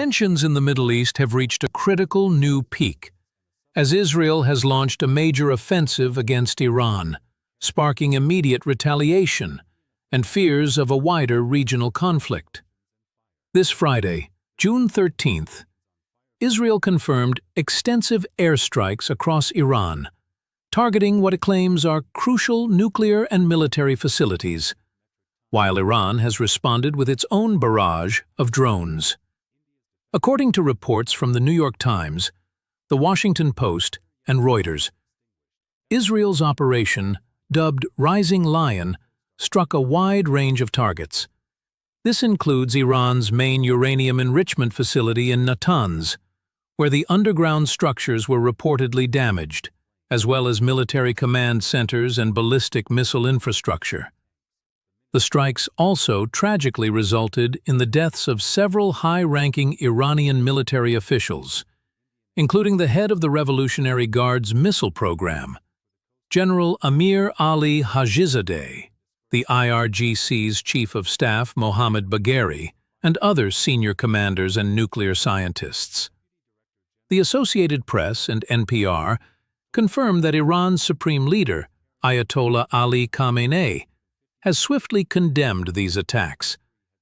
Tensions in the Middle East have reached a critical new peak, as Israel has launched a major offensive against Iran, sparking immediate retaliation and fears of a wider regional conflict. This Friday, June 13th, Israel confirmed extensive airstrikes across Iran, targeting what it claims are crucial nuclear and military facilities, while Iran has responded with its own barrage of drones. According to reports from the New York Times, The Washington Post, and Reuters, Israel's operation, dubbed Rising Lion, struck a wide range of targets. This includes Iran's main uranium enrichment facility in Natanz, where the underground structures were reportedly damaged, as well as military command centers and ballistic missile infrastructure. The strikes also tragically resulted in the deaths of several high-ranking Iranian military officials, including the head of the Revolutionary Guard's missile program, General Amir Ali Hajizadeh, the IRGC's Chief of Staff Mohammad Bagheri, and other senior commanders and nuclear scientists. The Associated Press and NPR confirmed that Iran's supreme leader, Ayatollah Ali Khamenei, has swiftly condemned these attacks,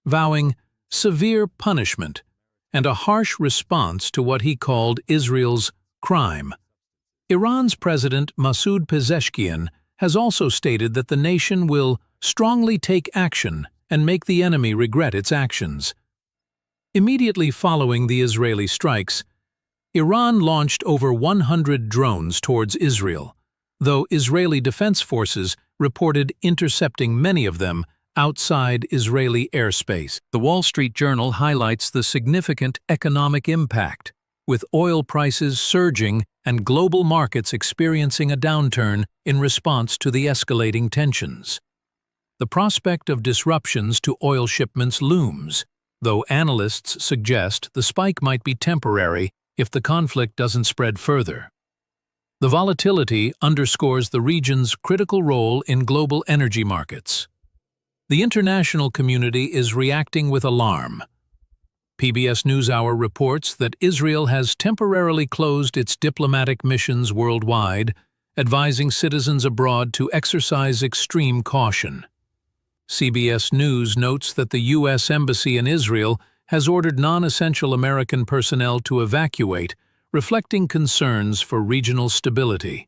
vowing severe punishment and a harsh response to what he called Israel's crime. Iran's President Masoud Pezeshkian has also stated that the nation will strongly take action and make the enemy regret its actions. Immediately following the Israeli strikes, Iran launched over 100 drones towards Israel, though Israeli defense forces reported intercepting many of them outside Israeli airspace. The Wall Street Journal highlights the significant economic impact, with oil prices surging and global markets experiencing a downturn in response to the escalating tensions. The prospect of disruptions to oil shipments looms, though analysts suggest the spike might be temporary if the conflict doesn't spread further. The volatility underscores the region's critical role in global energy markets. The international community is reacting with alarm. PBS NewsHour reports that Israel has temporarily closed its diplomatic missions worldwide, advising citizens abroad to exercise extreme caution. CBS News notes that the U.S. Embassy in Israel has ordered non-essential American personnel to evacuate, reflecting concerns for regional stability.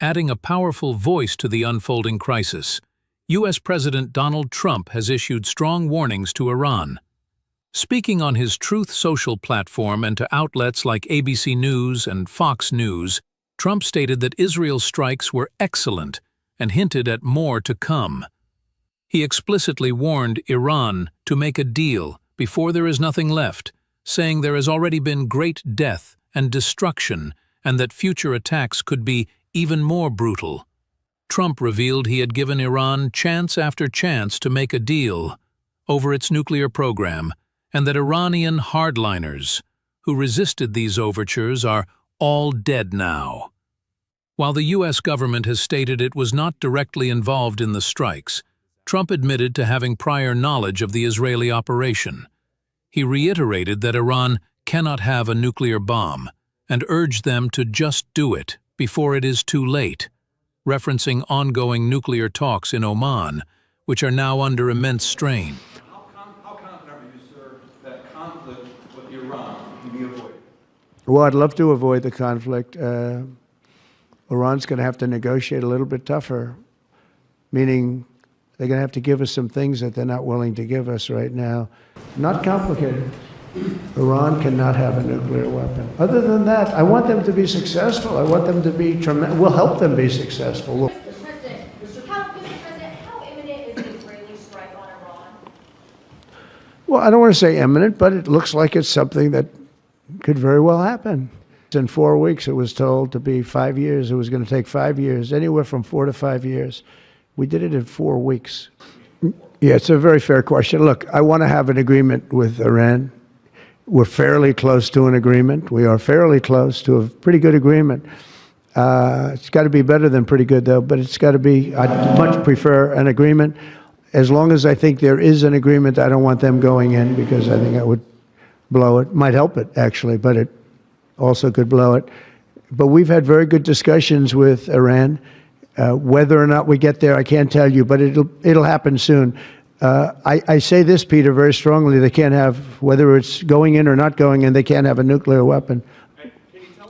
Adding a powerful voice to the unfolding crisis, U.S. President Donald Trump has issued strong warnings to Iran. Speaking on his Truth Social platform and to outlets like ABC News and Fox News, Trump stated that Israel's strikes were excellent and hinted at more to come. He explicitly warned Iran to make a deal before there is nothing left, saying there has already been great death and destruction and that future attacks could be even more brutal. Trump revealed he had given Iran chance after chance to make a deal over its nuclear program, and that Iranian hardliners who resisted these overtures are all dead now. While the U.S. government has stated it was not directly involved in the strikes, Trump admitted to having prior knowledge of the Israeli operation. He reiterated that Iran cannot have a nuclear bomb and urged them to just do it before it is too late, referencing ongoing nuclear talks in Oman, which are now under immense strain. How confident are you, sir, that conflict with Iran can be avoided? Well, I'd love to avoid the conflict. Iran's going to have to negotiate a little bit tougher, meaning they're going to have to give us some things that they're not willing to give us right now. Not complicated. Iran cannot have a nuclear weapon. Other than that, I want them to be successful. I want them to be tremendous. We'll help them be successful. Mr. President, how imminent is an Israeli strike on Iran? Well, I don't want to say imminent, but it looks like it's something that could very well happen. In 4 weeks, it was told to be 5 years. It was going to take 5 years, anywhere from 4 to 5 years. We did it in 4 weeks. Yeah, it's a very fair question. Look, I want to have an agreement with Iran. We're fairly close to an agreement. We are fairly close to a pretty good agreement. It's got to be better than pretty good, though, but it's got to be, I'd much prefer an agreement. As long as I think there is an agreement, I don't want them going in because I think that would blow it. Might help it, actually, but it also could blow it. But we've had very good discussions with Iran. Whether or not we get there, I can't tell you, but it'll happen soon. I say this, Peter, very strongly. They can't have, whether it's going in or not going in, they can't have a nuclear weapon.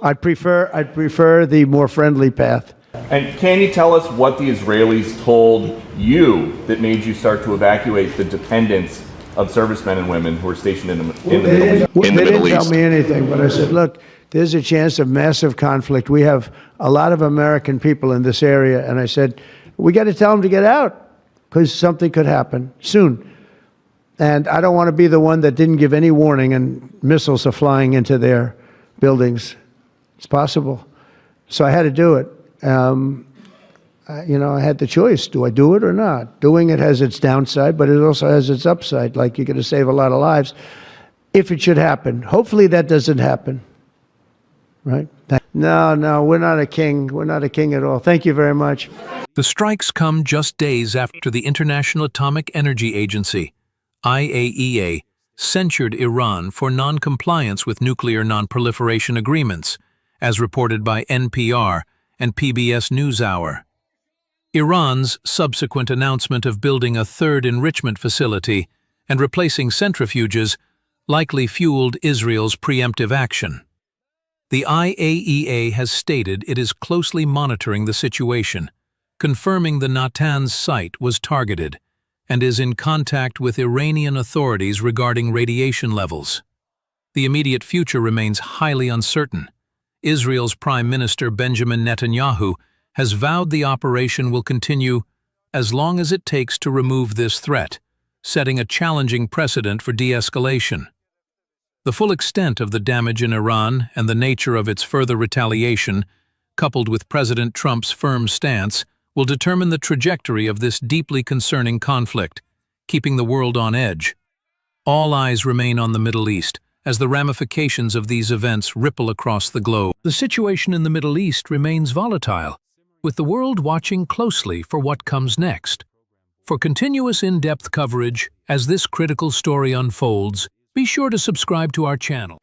I'd prefer the more friendly path. And can you tell us what the Israelis told you that made you start to evacuate the dependents of servicemen and women who were stationed in the Middle East? They didn't tell me anything, but I said, look, there's a chance of massive conflict. We have a lot of American people in this area, and I said, we got to tell them to get out because something could happen soon. And I don't want to be the one that didn't give any warning and missiles are flying into their buildings. It's possible. So I had to do it. I had the choice. Do I do it or not? Doing it has its downside, but it also has its upside. Like, you're going to save a lot of lives if it should happen. Hopefully that doesn't happen. Right? No, we're not a king. We're not a king at all. Thank you very much. The strikes come just days after the International Atomic Energy Agency, IAEA, censured Iran for non-compliance with nuclear non-proliferation agreements, as reported by NPR and PBS NewsHour. Iran's subsequent announcement of building a third enrichment facility and replacing centrifuges likely fueled Israel's preemptive action. The IAEA has stated it is closely monitoring the situation, confirming the Natanz site was targeted and is in contact with Iranian authorities regarding radiation levels. The immediate future remains highly uncertain. Israel's Prime Minister Benjamin Netanyahu has vowed the operation will continue as long as it takes to remove this threat, setting a challenging precedent for de-escalation. The full extent of the damage in Iran and the nature of its further retaliation, coupled with President Trump's firm stance, will determine the trajectory of this deeply concerning conflict, keeping the world on edge. All eyes remain on the Middle East, as the ramifications of these events ripple across the globe. The situation in the Middle East remains volatile, with the world watching closely for what comes next. For continuous in-depth coverage as this critical story unfolds, be sure to subscribe to our channel.